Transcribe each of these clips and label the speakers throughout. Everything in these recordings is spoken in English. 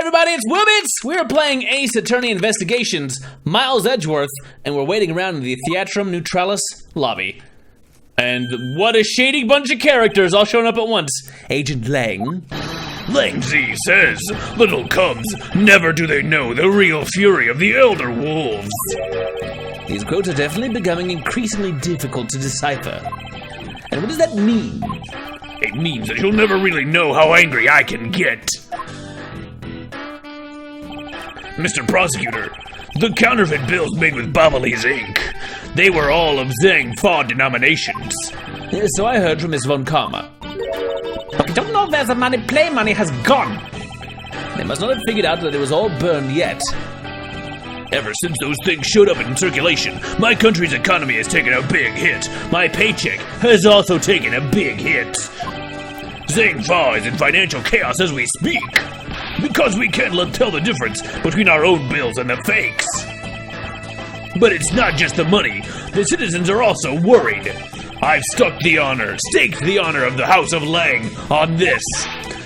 Speaker 1: everybody, it's Woobits! We're playing Ace Attorney Investigations, Miles Edgeworth, and we're waiting around in the Theatrum Neutralis lobby. And what a shady bunch of characters all showing up at once. Agent Lang.
Speaker 2: Lang Z says, little cubs, never do they know the real fury of the elder wolves.
Speaker 1: These quotes are definitely becoming increasingly difficult to decipher. And what does that mean?
Speaker 2: It means that you'll never really know how angry I can get. Mr. Prosecutor, the counterfeit bills made with Babalese ink, they were all of Zheng Fa denominations.
Speaker 1: So I heard from Miss Von Karma. But I don't know where the play money has gone. They must not have figured out that it was all burned yet.
Speaker 2: Ever since those things showed up in circulation, my country's economy has taken a big hit. My paycheck has also taken a big hit. Zheng Fa is in financial chaos as we speak, because we can't tell the difference between our own bills and the fakes. But it's not just the money. The citizens are also worried. I've staked the honor of the House of Lang on this,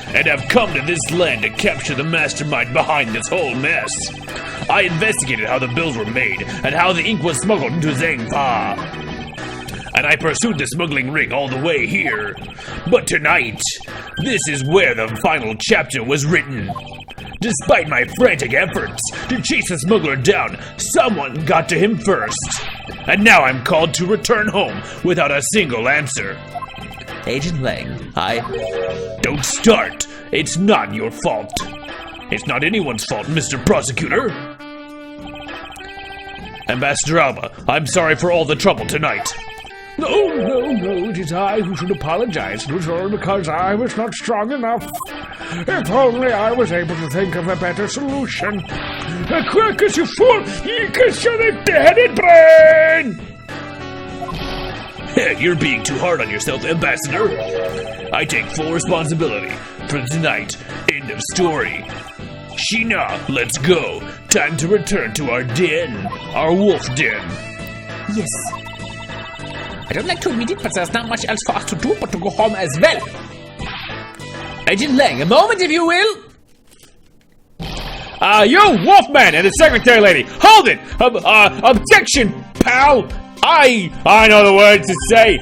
Speaker 2: and have come to this land to capture the mastermind behind this whole mess. I investigated how the bills were made and how the ink was smuggled into Zheng Fa. And I pursued the smuggling ring all the way here. But tonight, this is where the final chapter was written. Despite my frantic efforts to chase the smuggler down, someone got to him first. And now I'm called to return home without a single answer.
Speaker 1: Agent Lang,
Speaker 2: Don't start. It's not your fault. It's not anyone's fault, Mr. Prosecutor. Ambassador Alba, I'm sorry for all the trouble tonight.
Speaker 3: No, it is I who should apologize. It was all because I was not strong enough. If only I was able to think of a better solution. Quick, you fool! You can show the headed brain!
Speaker 2: You're being too hard on yourself, Ambassador. I take full responsibility for tonight. End of story. Sheena, let's go. Time to return to our den. Our wolf den.
Speaker 1: Yes. I don't like to admit it, but there's not much else for us to do but to go home as well. Agent Lang, a moment if you will.
Speaker 3: You Wolfman and the secretary lady, hold it! Objection, pal! I know the words to say.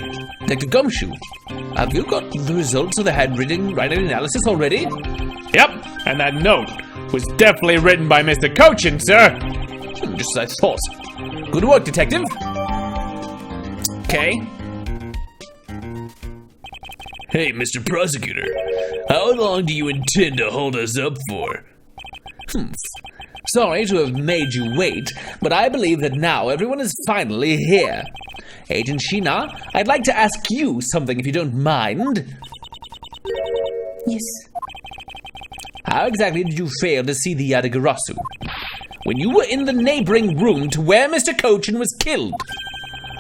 Speaker 1: Dr. Gumshoe, have you got the results of the handwriting analysis already?
Speaker 3: Yep, and that note was definitely written by Mr. Cochin, sir.
Speaker 1: Just as I thought. Good work, detective. Okay.
Speaker 2: Hey, Mr. Prosecutor, how long do you intend to hold us up for?
Speaker 1: Sorry to have made you wait, but I believe that now everyone is finally here. Agent Sheena, I'd like to ask you something if you don't mind. Yes. How exactly did you fail to see the Yadagarasu? When you were in the neighboring room to where Mr. Cochin was killed.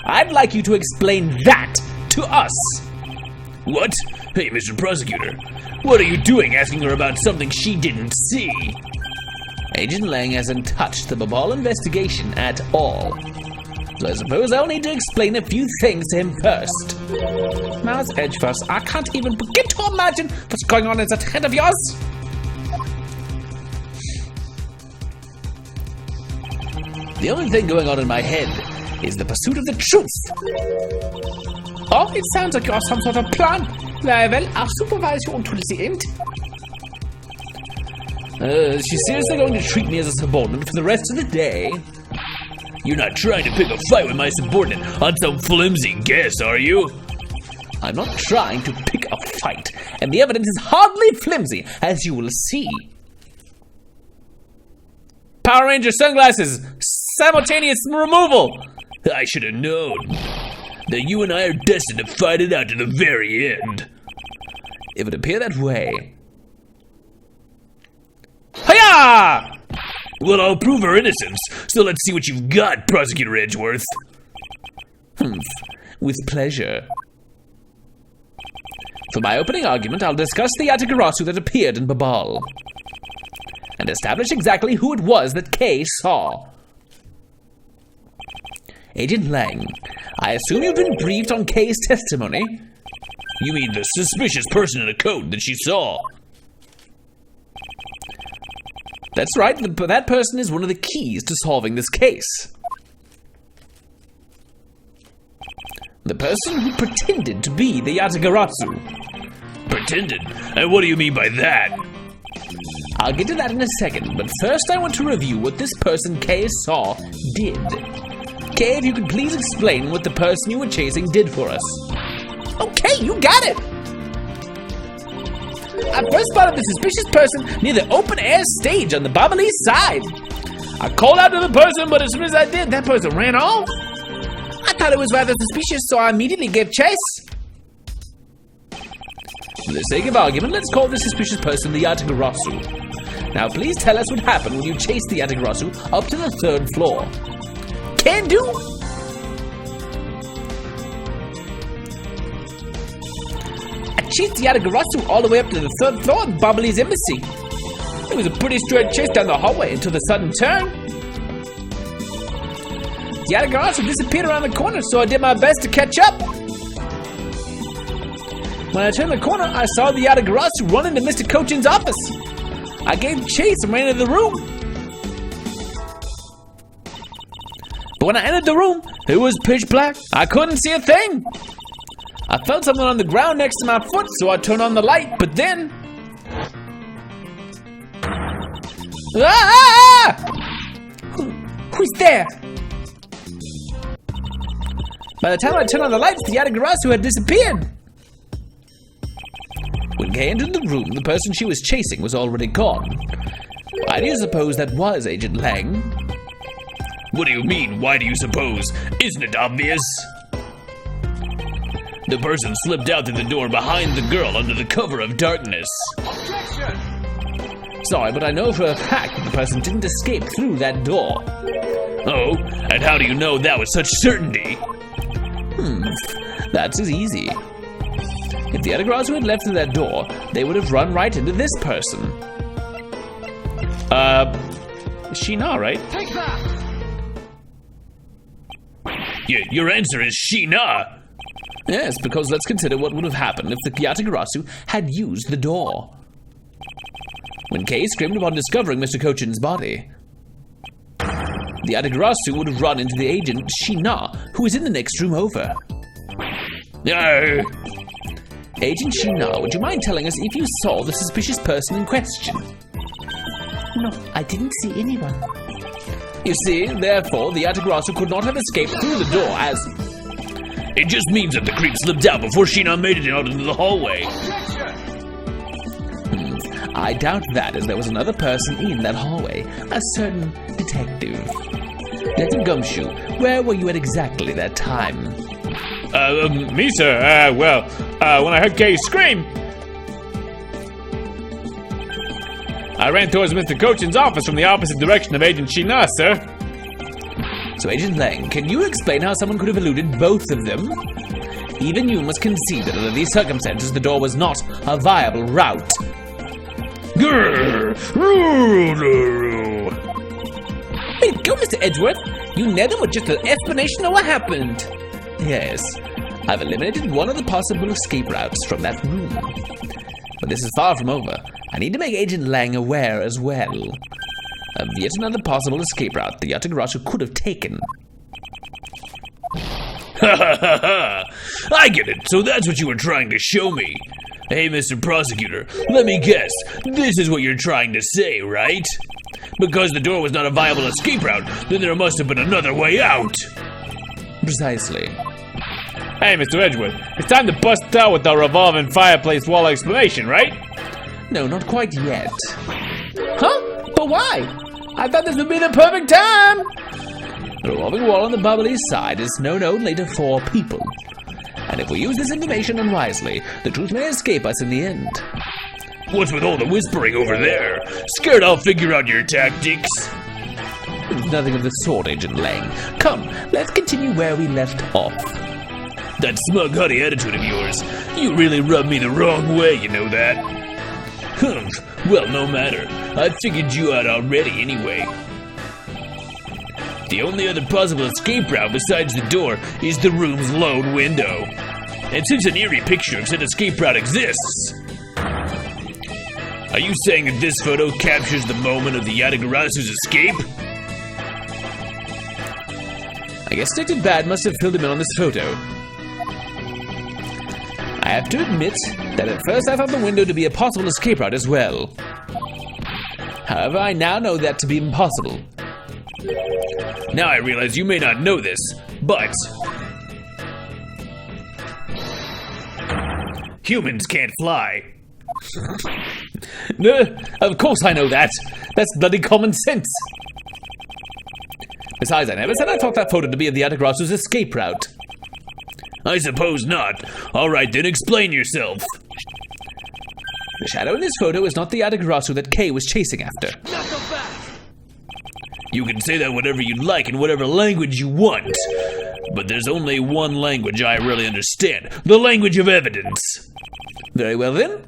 Speaker 1: I'd like you to explain that to us.
Speaker 2: What? Hey, Mr. Prosecutor, what are you doing asking her about something she didn't see?
Speaker 1: Agent Lang hasn't touched the Babal investigation at all. So I suppose I'll need to explain a few things to him first. Miles Edgeworth, I can't even begin to imagine what's going on in that head of yours. The only thing going on in my head is the pursuit of the truth. Oh, it sounds like you have some sort of plan. Very well, I'll supervise you until the end. She's seriously going to treat me as a subordinate for the rest of the day?
Speaker 2: You're not trying to pick a fight with my subordinate on some flimsy guess, are you?
Speaker 1: I'm not trying to pick a fight, and the evidence is hardly flimsy, as you will see. Power Ranger sunglasses! Simultaneous removal!
Speaker 2: I should have known that you and I are destined to fight it out to the very end.
Speaker 1: It would appear that way. Hiya!
Speaker 2: Well, I'll prove her innocence, so let's see what you've got, Prosecutor Edgeworth.
Speaker 1: With pleasure. For my opening argument, I'll discuss the Yatagarasu that appeared in Babal, and establish exactly who it was that Kay saw. Agent Lang, I assume you've been briefed on Kay's testimony?
Speaker 2: You mean the suspicious person in a coat that she saw?
Speaker 1: That's right, that person is one of the keys to solving this case. The person who pretended to be the Yatagarasu.
Speaker 2: Pretended? And what do you mean by that?
Speaker 1: I'll get to that in a second, but first I want to review what this person Kay saw did. Kay, if you could please explain what the person you were chasing did for us. Okay, you got it! I first spotted the suspicious person near the open-air stage on the Bobbly side. I called out to the person, but as soon as I did, that person ran off. I thought it was rather suspicious, so I immediately gave chase. For the sake of argument, let's call this suspicious person the Yatagarasu. Now, please tell us what happened when you chased the Yatagarasu up to the 3rd floor. Can do! I chased the Yatagarasu all the way up to the 3rd floor of Bobbly's embassy. It was a pretty straight chase down the hallway until the sudden turn. The Yatagarasu disappeared around the corner, so I did my best to catch up. When I turned the corner, I saw the Yatagarasu run into Mr. Cochin's office. I gave chase and ran into the room. But when I entered the room, it was pitch black. I couldn't see a thing. I felt something on the ground next to my foot, so I turned on the light, but then... Who's there? By the time I turned on the lights, the Yatagarasu had disappeared. When Kay entered the room, the person she was chasing was already gone. Why do you suppose that was, Agent Lang?
Speaker 2: What do you mean, why do you suppose? Isn't it obvious? The person slipped out through the door behind the girl under the cover of darkness.
Speaker 3: Objection!
Speaker 1: Sorry, but I know for a fact that the person didn't escape through that door.
Speaker 2: Oh, and how do you know that with such certainty?
Speaker 3: That's as easy. If the Yatagarasu had left through that door, they would have run right into this person. Sheena, right?
Speaker 4: Take that!
Speaker 2: Your answer is Sheena.
Speaker 3: Yes, because let's consider what would have happened if the Yatagarasu had used the door. When Kay screamed upon discovering Mr. Cochin's body, the Yatagarasu would have run into the agent Sheena, who was in the next room over. Agent Sheena, would you mind telling us if you saw the suspicious person in question?
Speaker 4: No, I didn't see anyone.
Speaker 3: You see, therefore, the Yatagarasu could not have escaped through the door as...
Speaker 2: It just means that the creep slipped out before Sheena made it out into the hallway.
Speaker 3: I doubt that, as there was another person in that hallway, a certain detective. Detective Gumshoe, where were you at exactly that time?
Speaker 1: Me, sir? When I heard Kay scream, I ran towards Mr. Cochin's office from the opposite direction of Agent Sheena, sir.
Speaker 3: So, Agent Lang, can you explain how someone could have eluded both of them? Even you must concede that under these circumstances, the door was not a viable route.
Speaker 2: Grrr!
Speaker 3: Hey, go, Mr. Edgeworth. You nailed him with just an explanation of what happened. Yes, I've eliminated one of the possible escape routes from that room. But this is far from over. I need to make Agent Lang aware as well of yet another possible escape route the Yatagarasu could have taken.
Speaker 2: Ha ha ha ha! I get it, so that's what you were trying to show me. Hey, Mr. Prosecutor, let me guess. This is what you're trying to say, right? Because the door was not a viable escape route, then there must have been another way out.
Speaker 3: Precisely.
Speaker 1: Hey, Mr. Edgeworth, it's time to bust out with our revolving fireplace wall explanation, right?
Speaker 3: No, not quite yet. Huh? But why? I thought this would be the perfect time! The revolving wall on the bubbly side is known only to 4 people. And if we use this information unwisely, the truth may escape us in the end.
Speaker 2: What's with all the whispering over there? Scared I'll figure out your tactics?
Speaker 3: Nothing of the sort, Agent Lang. Come, let's continue where we left off.
Speaker 2: That smug, haughty attitude of yours. You really rubbed me the wrong way, you know that? Humph. Well, no matter. I figured you out already anyway. The only other possible escape route besides the door is the room's lone window. And since an eerie picture of said escape route exists, Are you saying that this photo captures the moment of the Yatagarasu's escape?
Speaker 1: I guess Detective Bad must have filled him in on this photo. I have to admit that at first I thought the window to be a possible escape route as well. However, I now know that to be impossible.
Speaker 2: Now I realize you may not know this, but humans can't fly.
Speaker 1: No, of course I know that. That's bloody common sense. Besides, I never said I thought that photo to be of the Yatagarasu's escape route.
Speaker 2: I suppose not. Alright then, explain yourself.
Speaker 1: The shadow in this photo is not the Yatagarasu that Kay was chasing after.
Speaker 2: You can say that whatever you like in whatever language you want. But there's only one language I really understand. The language of evidence.
Speaker 1: Very well then.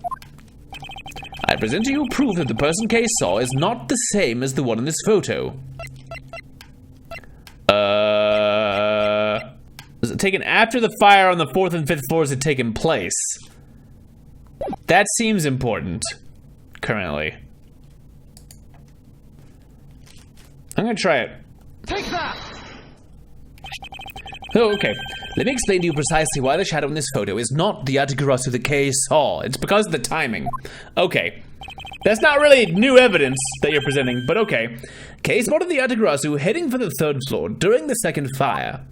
Speaker 1: I present to you proof that the person Kay saw is not the same as the one in this photo. Was it taken after the fire on the 4th and 5th floors had taken place? That seems important, currently. I'm gonna try it.
Speaker 3: Take that!
Speaker 1: Oh, okay. Let me explain to you precisely why the shadow in this photo is not the Yatagarasu that Kay saw. It's because of the timing. Okay. That's not really new evidence that you're presenting, but okay. Kay spotted the Yatagarasu heading for the 3rd floor during the 2nd fire.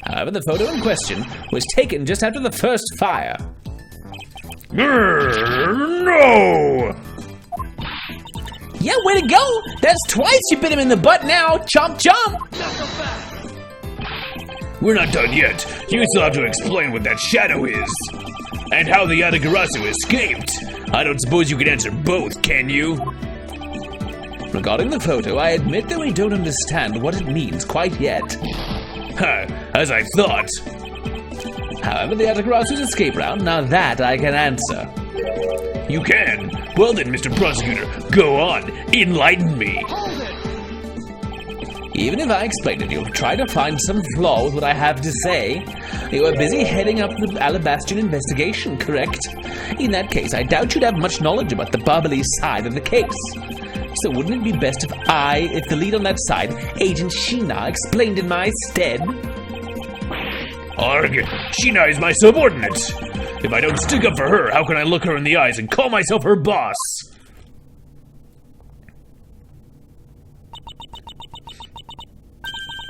Speaker 1: However, the photo in question was taken just after the 1st fire.
Speaker 2: No!
Speaker 1: Yeah, way to go! That's twice you bit him in the butt now! Chomp chomp!
Speaker 2: We're not done yet. You still have to explain what that shadow is. And how the Yatagarasu escaped. I don't suppose you can answer both, can you?
Speaker 1: Regarding the photo, I admit that we don't understand what it means quite yet.
Speaker 2: Ha, as I thought.
Speaker 1: However, the Yatagarasu's escape route, now that I can answer.
Speaker 2: You can? Well then, Mr. Prosecutor, go on. Enlighten me.
Speaker 1: Even if I explained it, you'll try to find some flaw with what I have to say. You are busy heading up the Alabastian investigation, correct? In that case, I doubt you'd have much knowledge about the Barbary side of the case. So wouldn't it be best if the lead on that side, Agent Sheena, explained in my stead?
Speaker 2: Arg, Sheena is my subordinate. If I don't stick up for her, how can I look her in the eyes and call myself her boss?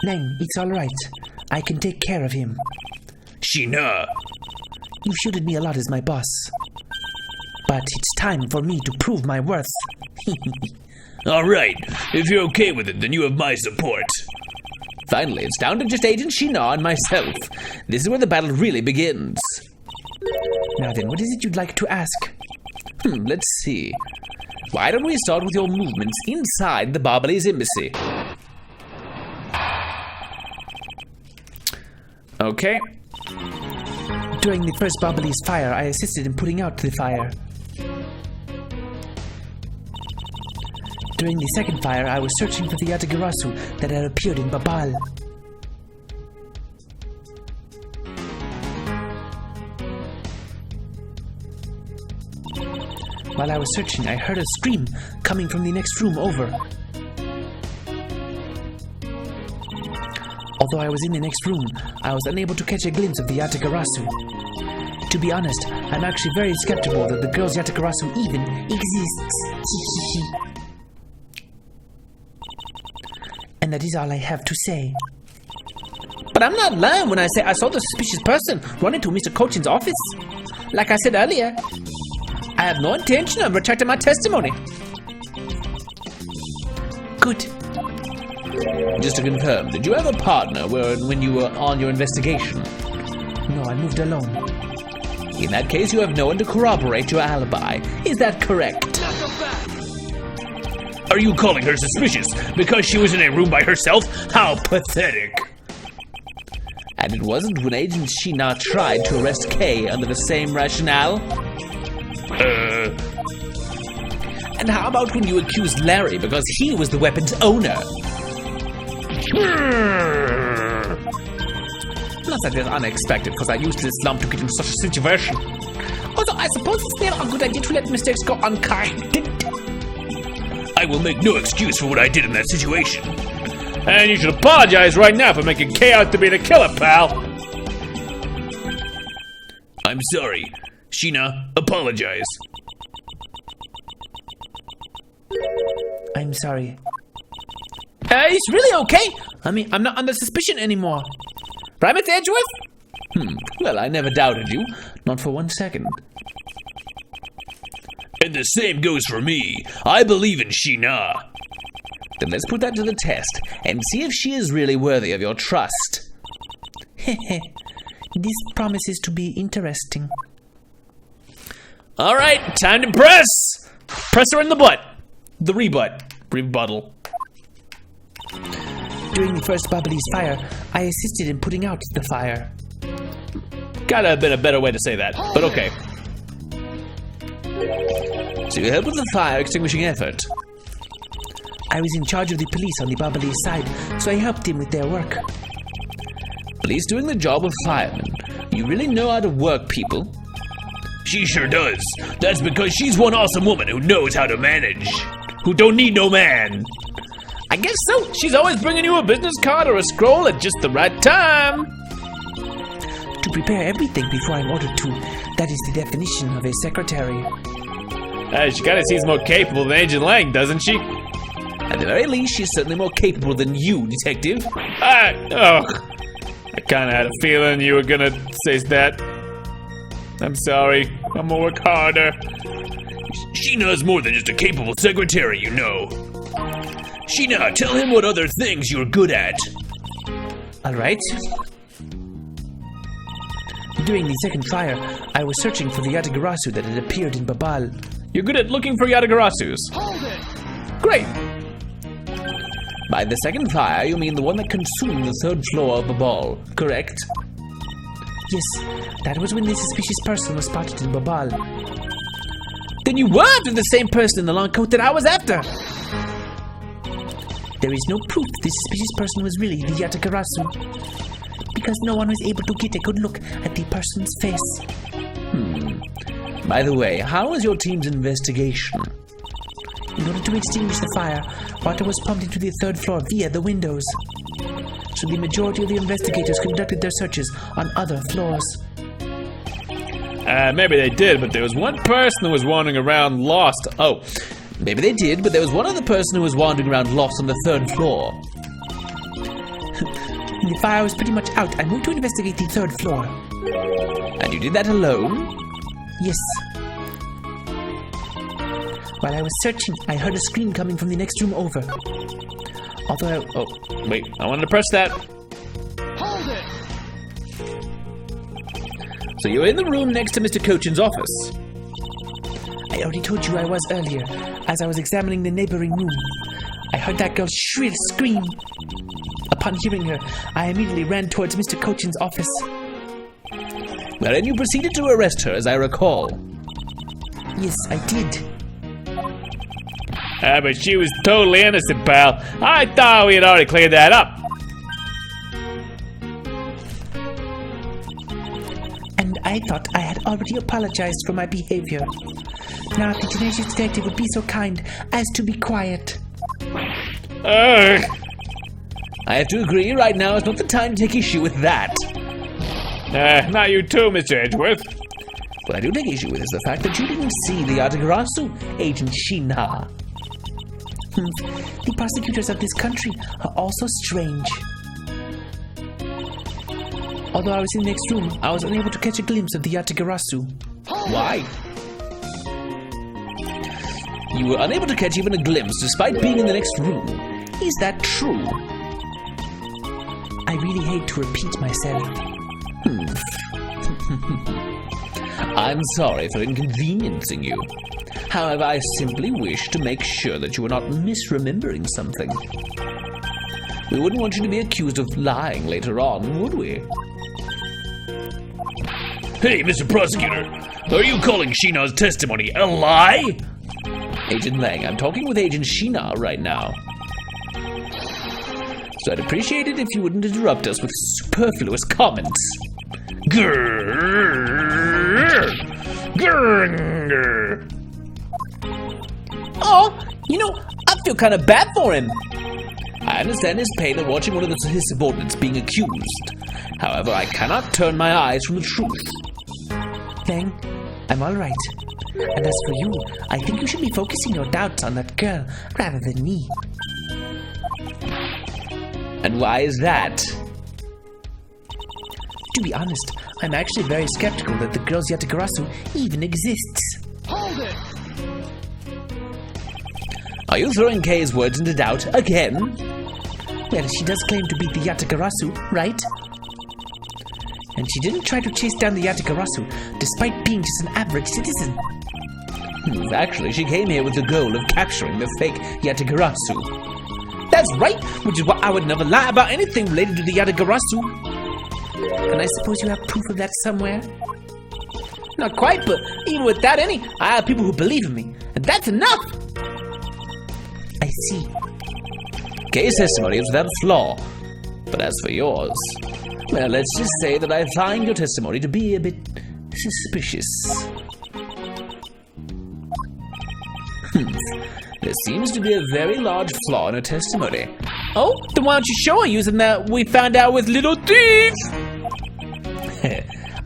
Speaker 4: Lang, it's all right. I can take care of him.
Speaker 2: Sheena.
Speaker 4: You've shielded me a lot as my boss. But it's time for me to prove my worth.
Speaker 2: Alright, if you're okay with it, then you have my support.
Speaker 1: Finally, it's down to just Agent Sheena and myself. This is where the battle really begins.
Speaker 4: Now then, what is it you'd like to ask?
Speaker 1: Let's see. Why don't we start with your movements inside the Barbary's embassy? Okay.
Speaker 4: During the first Barbary's fire, I assisted in putting out the fire. During the second fire, I was searching for the Yatagarasu that had appeared in Babal. While I was searching, I heard a scream coming from the next room over. Although I was in the next room, I was unable to catch a glimpse of the Yatagarasu. To be honest, I'm actually very skeptical that the girl's Yatagarasu even exists. And that is all I have to say.
Speaker 1: But I'm not lying when I say I saw the suspicious person run into Mr. Cochin's office. Like I said earlier, I have no intention of retracting my testimony.
Speaker 4: Good.
Speaker 1: Just to confirm, did you have a partner when you were on your investigation?
Speaker 4: No, I moved alone.
Speaker 1: In that case, you have no one to corroborate your alibi. Is that correct?
Speaker 2: Are you calling her suspicious because she was in a room by herself? How pathetic.
Speaker 1: And it wasn't when Agent Sheena tried to arrest Kay under the same rationale? And how about when you accused Larry because he was the weapon's owner? Not that it's unexpected, because I used this lump to get in such a situation. Also,
Speaker 4: I suppose it's never a good idea to let mistakes go uncorrected.
Speaker 2: I will make no excuse for what I did in that situation.
Speaker 3: And you should apologize right now for making Kay out to be the killer, pal.
Speaker 2: I'm sorry. Sheena, apologize.
Speaker 4: I'm sorry. It's really okay. I mean, I'm not under suspicion anymore. Right, Mr. Edgeworth?
Speaker 1: Well, I never doubted you. Not for 1 second.
Speaker 2: And the same goes for me. I believe in Sheena.
Speaker 1: Then let's put that to the test and see if she is really worthy of your trust.
Speaker 4: This promises to be interesting.
Speaker 3: All right, time to press. Press her in the butt. The rebuttal.
Speaker 4: During the first Bubbly's fire, I assisted in putting out the fire.
Speaker 3: Gotta have been a better way to say that, but okay.
Speaker 1: So you helped with the fire extinguishing effort.
Speaker 4: I was in charge of the police on the Bubbly's side, so I helped him with their work.
Speaker 1: Police doing the job of firemen. You really know how to work people.
Speaker 2: She sure does. That's because she's one awesome woman who knows how to manage. Who don't need no man.
Speaker 3: I guess so. She's always bringing you a business card or a scroll at just the right time.
Speaker 4: To prepare everything before I'm ordered to. That is the definition of a secretary.
Speaker 3: She kinda seems more capable than Agent Lang, doesn't she?
Speaker 1: At the very least, she's certainly more capable than you, detective.
Speaker 3: I kinda had a feeling you were gonna say that. I'm sorry. I'm gonna work harder.
Speaker 2: Sheena's more than just a capable secretary, you know. Sheena, tell him what other things you're good at.
Speaker 4: All right. During the second fire, I was searching for the Yatagarasu that had appeared in Babal.
Speaker 3: You're good at looking for Yatagarasus.
Speaker 2: Hold it!
Speaker 3: Great.
Speaker 1: By the second fire, you mean the one that consumed the third floor of the ball, correct?
Speaker 4: Yes, that was when the suspicious person was spotted in Babal.
Speaker 1: Then you were after the same person in the long coat that I was after!
Speaker 4: There is no proof the suspicious person was really the Yatagarasu, because no one was able to get a good look at the person's face.
Speaker 1: By the way, how was your team's investigation?
Speaker 4: In order to extinguish the fire, water was pumped into the third floor via the windows. So the majority of the investigators conducted their searches on other floors.
Speaker 3: Maybe they did, but there was one person who was wandering around lost. Oh,
Speaker 1: maybe they did, but there was one other person who was wandering around lost on the third floor.
Speaker 4: When the fire was pretty much out, I moved to investigate the third floor.
Speaker 1: And you did that alone?
Speaker 4: Yes. While I was searching, I heard a scream coming from the next room over. Although
Speaker 3: oh, wait, I wanted to press that.
Speaker 2: Hold it!
Speaker 1: So you were in the room next to Mr. Cochin's office.
Speaker 4: I already told you I was earlier, as I was examining the neighboring room. I heard that girl's shrill scream. Upon hearing her, I immediately ran towards Mr. Cochin's office.
Speaker 1: Wherein you proceeded to arrest her, as I recall.
Speaker 4: Yes, I did.
Speaker 3: But she was totally innocent, pal. I thought we had already cleared that up.
Speaker 4: And I thought I had already apologized for my behavior. Now if the tenacious detective would be so kind as to be quiet.
Speaker 1: I have to agree, right now is not the time to take issue with that.
Speaker 3: Not you too, Mr. Edgeworth.
Speaker 1: What I do take issue with is the fact that you didn't see the Yatagarasu, Agent Sheena.
Speaker 4: The prosecutors of this country are also strange. Although I was in the next room, I was unable to catch a glimpse of the Yatagarasu.
Speaker 1: Why? You were unable to catch even a glimpse despite being in the next room. Is that true?
Speaker 4: I really hate to repeat myself.
Speaker 1: I'm sorry for inconveniencing you. However, I simply wish to make sure that you are not misremembering something. We wouldn't want you to be accused of lying later on, would we?
Speaker 2: Hey, Mr. Prosecutor, are you calling Sheena's testimony a lie?
Speaker 1: Agent Lang, I'm talking with Agent Sheena right now. So I'd appreciate it if you wouldn't interrupt us with superfluous comments.
Speaker 2: Grrr.
Speaker 3: Grrr.
Speaker 1: Oh, you know, I feel kind of bad for him. I understand his pain at watching one of his subordinates being accused. However, I cannot turn my eyes from the truth.
Speaker 4: Lang, I'm all right. And as for you, I think you should be focusing your doubts on that girl rather than me.
Speaker 1: And why is that?
Speaker 4: To be honest, I'm actually very skeptical that the girl's Yatagarasu even exists.
Speaker 1: Are you throwing Kay's words into doubt again?
Speaker 4: Well, she does claim to be the Yatagarasu, right? And she didn't try to chase down the Yatagarasu, despite being just an average citizen.
Speaker 1: Actually, she came here with the goal of capturing the fake Yatagarasu. That's right, which is why I would never lie about anything related to the Yatagarasu.
Speaker 4: And I suppose you have proof of that somewhere?
Speaker 1: Not quite, but even without any, I have people who believe in me, and that's enough.
Speaker 4: I see.
Speaker 1: Kay's testimony is without flaw, but as for yours, well, let's just say that I find your testimony to be a bit suspicious. There seems to be a very large flaw in her testimony.
Speaker 2: Oh, then why don't you show her using that we found out with little thief?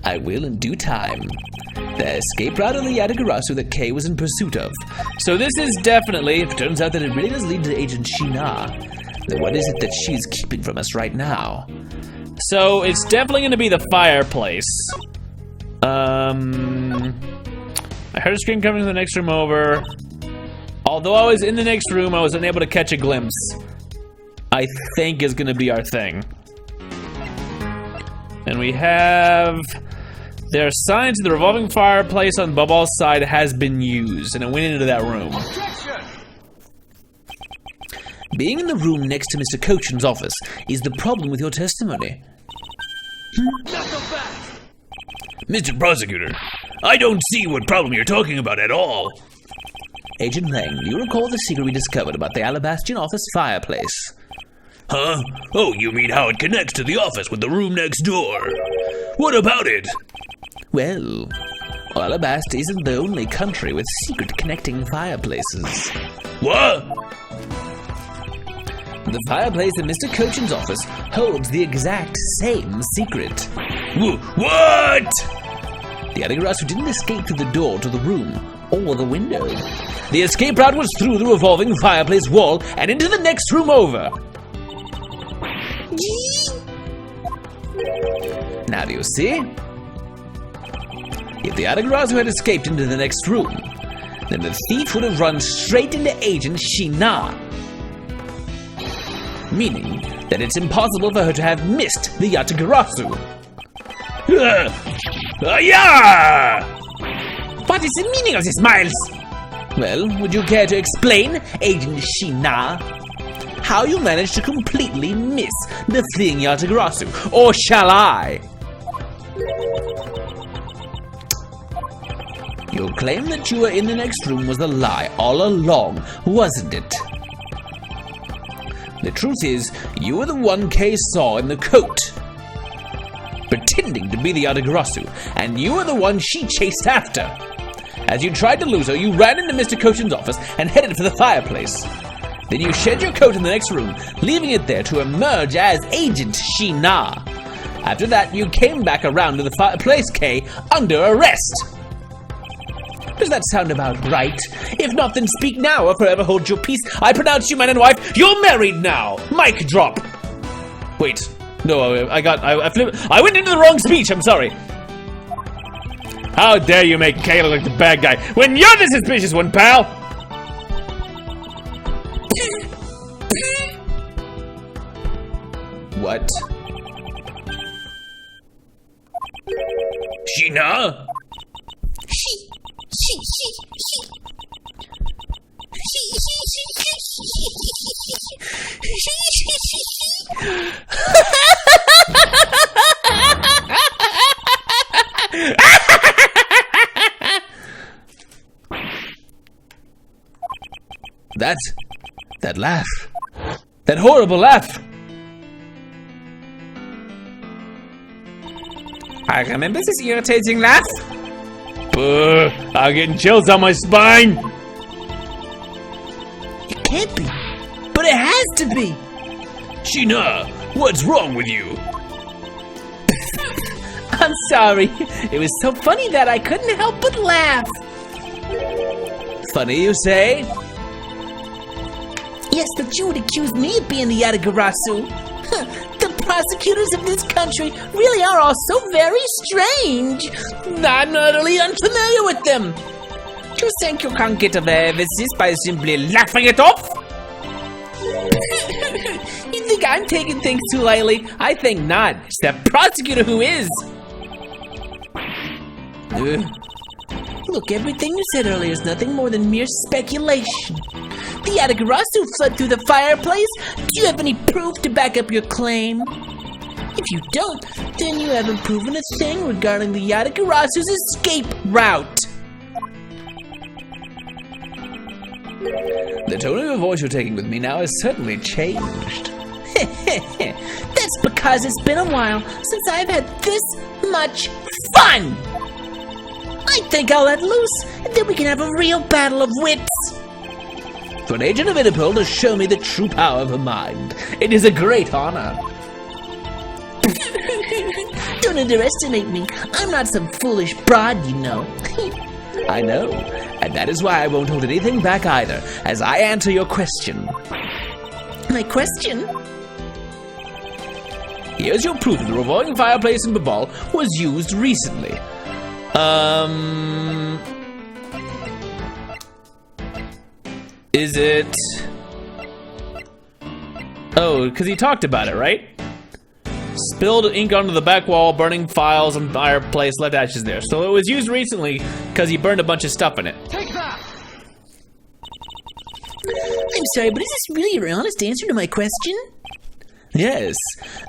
Speaker 1: I will in due time. The escape route of the Yatagarasu that Kay was in pursuit of.
Speaker 2: So this is definitely,
Speaker 1: If it turns out that it really does lead to Agent Shih Na, then what is it that she's keeping from us right now?
Speaker 2: so it's definitely going to be the fireplace. I heard a scream coming from the next room over. Although I was in the next room, I was unable to catch a glimpse. I think is going to be our thing. And we have... There are signs that the revolving fireplace on Bubbal's side has been used, and it went into that room.
Speaker 1: Being in the room next to Mr. Cochin's office is the problem with your testimony.
Speaker 2: Mr. Prosecutor, I don't see what problem you're talking about at all.
Speaker 1: Agent Lang, you recall the secret we discovered about the Alabastian office fireplace?
Speaker 2: Huh? Oh, you mean how it connects to the office with the room next door? What about it?
Speaker 1: Well, Alabasta isn't the only country with secret connecting fireplaces.
Speaker 2: What?
Speaker 1: The fireplace in Mr. Cochin's office holds the exact same secret.
Speaker 2: What?
Speaker 1: The Yatagarasu didn't escape through the door to the room or the window. The escape route was through the revolving fireplace wall and into the next room over. Now do you see? If the Yatagarasu had escaped into the next room, then the thief would have run straight into Agent Shih Na. Meaning that it's impossible for her to have missed the Yatagarasu.
Speaker 2: Yeah!
Speaker 1: What is the meaning of this, Miles? Well, would you care to explain, Agent Shih Na, how you managed to completely miss the fleeing Yatagarasu, or shall I? Your claim that you were in the next room was a lie all along, wasn't it? The truth is, you were the one Kay saw in the coat, pretending to be the Yatagarasu, and you were the one she chased after. As you tried to lose her, you ran into Mr. Cochin's office and headed for the fireplace. Then you shed your coat in the next room, leaving it there to emerge as Agent Shih Na. After that, you came back around to the fireplace, Kay, under arrest. Does that sound about right? If not, then speak now or forever hold your peace. I pronounce you man and wife. You're married now. Mic drop.
Speaker 2: Wait, no, I went into the wrong speech. I'm sorry. How dare you make Kay look like the bad guy when you're the suspicious one, pal?
Speaker 1: What?
Speaker 2: Sheena?
Speaker 1: That laugh. That horrible laugh. I remember this irritating laugh.
Speaker 2: I'm getting chills on my spine.
Speaker 4: It can't be. But it has to be.
Speaker 2: Sheena, what's wrong with you?
Speaker 4: I'm sorry. It was so funny that I couldn't help but laugh.
Speaker 1: Funny, you say?
Speaker 4: Yes, but you would accuse me of being the Yatagarasu. The prosecutors of this country really are all so very strange. I'm utterly unfamiliar with them.
Speaker 1: Do you think you can get away with this by simply laughing it off?
Speaker 4: You think I'm taking things too lightly?
Speaker 1: I think not. It's the prosecutor who is.
Speaker 4: Look, everything you said earlier is nothing more than mere speculation. The Yatagarasu fled through the fireplace? Do you have any proof to back up your claim? If you don't, then you haven't proven a thing regarding the Yatagarasu's escape route.
Speaker 1: The tone of your voice you're taking with me now has certainly changed.
Speaker 4: That's because it's been a while since I've had this much fun! I think I'll let loose, and then we can have a real battle of wits.
Speaker 1: For an agent of Interpol to show me the true power of her mind, it is a great honor.
Speaker 4: Don't underestimate me. I'm not some foolish broad, you know.
Speaker 1: I know, and that is why I won't hold anything back either, as I answer your question.
Speaker 4: My question?
Speaker 1: Here's your proof that the revolving fireplace in Babal was used recently. Is it... Oh, because he talked about it, right? Spilled ink onto the back wall, burning files and fireplace, left ashes there. So it was used recently because he burned a bunch of stuff in it.
Speaker 3: Take that!
Speaker 4: I'm sorry, but is this really your honest answer to my question?
Speaker 1: Yes,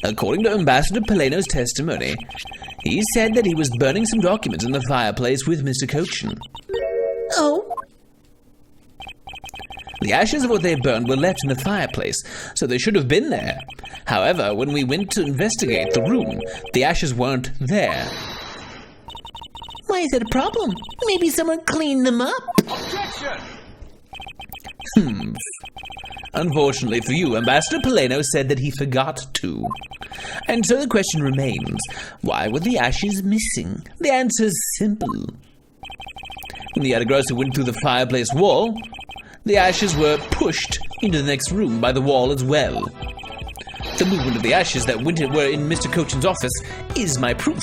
Speaker 1: according to Ambassador Paleno's testimony, he said that he was burning some documents in the fireplace with Mr. Cochin.
Speaker 4: Oh?
Speaker 1: The ashes of what they burned were left in the fireplace, so they should have been there. However, when we went to investigate the room, the ashes weren't there.
Speaker 4: Why is that a problem? Maybe someone cleaned them up?
Speaker 3: Objection!
Speaker 1: Unfortunately for you, Ambassador Paleno said that he forgot to. And so the question remains, why were the ashes missing? The answer's simple. When the Yatagarasu went through the fireplace wall, the ashes were pushed into the next room by the wall as well. The movement of the ashes that were in Mr. Cochin's office is my proof.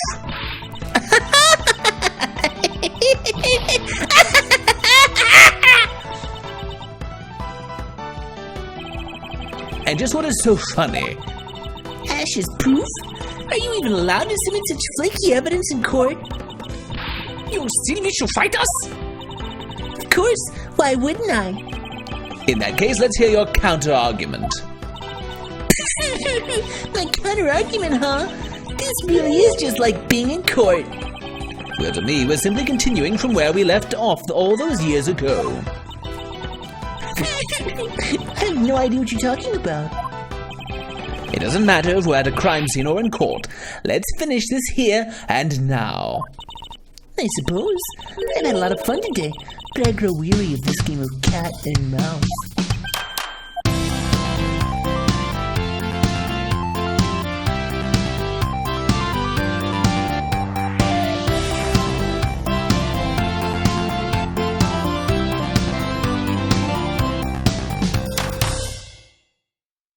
Speaker 1: And just what is so funny?
Speaker 4: Ashes proof? Are you even allowed to submit such flaky evidence in court?
Speaker 1: You still wish to fight us?
Speaker 4: Of course, why wouldn't I?
Speaker 1: In that case, let's hear your counter-argument.
Speaker 4: My counter-argument, huh? This really is just like being in court.
Speaker 1: Well, to me, we're simply continuing from where we left off all those years ago.
Speaker 4: I have no idea what you're talking about.
Speaker 1: It doesn't matter if we're at a crime scene or in court. Let's finish this here and now.
Speaker 4: I suppose. I've had a lot of fun today, but I grow weary of this game of cat and mouse.